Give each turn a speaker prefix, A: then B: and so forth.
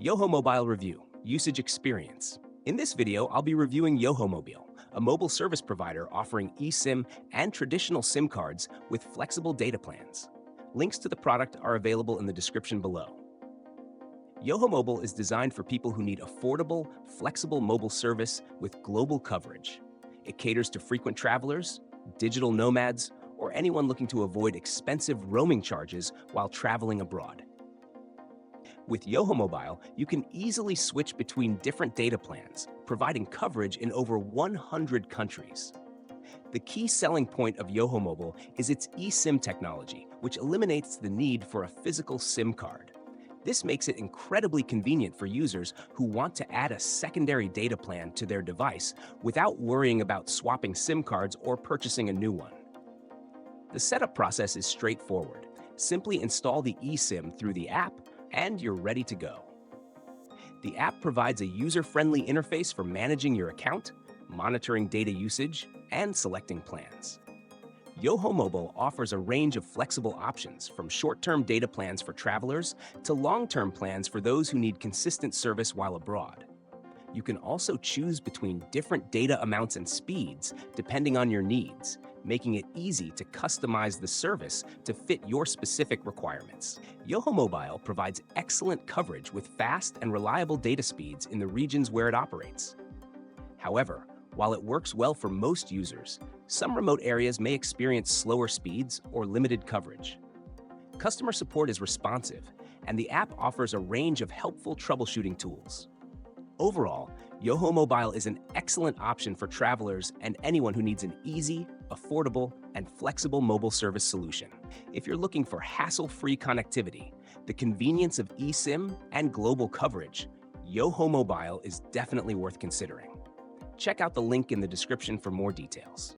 A: Yohomobile Review, Usage Experience. In this video, I'll be reviewing Yohomobile, a mobile service provider offering eSIM and traditional SIM cards with flexible data plans. Links to the product are available in the description below. Yohomobile is designed for people who need affordable, flexible mobile service with global coverage. It caters to frequent travelers, digital nomads, or anyone looking to avoid expensive roaming charges while traveling abroad. With Yohomobile, you can easily switch between different data plans, providing coverage in over 100 countries. The key selling point of Yohomobile is its eSIM technology, which eliminates the need for a physical SIM card. This makes it incredibly convenient for users who want to add a secondary data plan to their device without worrying about swapping SIM cards or purchasing a new one. The setup process is straightforward. Simply install the eSIM through the app and you're ready to go. The app provides a user-friendly interface for managing your account, monitoring data usage, and selecting plans. Yohomobile offers a range of flexible options from short-term data plans for travelers to long-term plans for those who need consistent service while abroad. You can also choose between different data amounts and speeds depending on your needs, making it easy to customize the service to fit your specific requirements. Yohomobile provides excellent coverage with fast and reliable data speeds in the regions where it operates. However, while it works well for most users, some remote areas may experience slower speeds or limited coverage. Customer support is responsive, and the app offers a range of helpful troubleshooting tools. Overall, Yohomobile is an excellent option for travelers and anyone who needs an easy, affordable, and flexible mobile service solution. If you're looking for hassle-free connectivity, the convenience of eSIM, and global coverage, Yohomobile is definitely worth considering. Check out the link in the description for more details.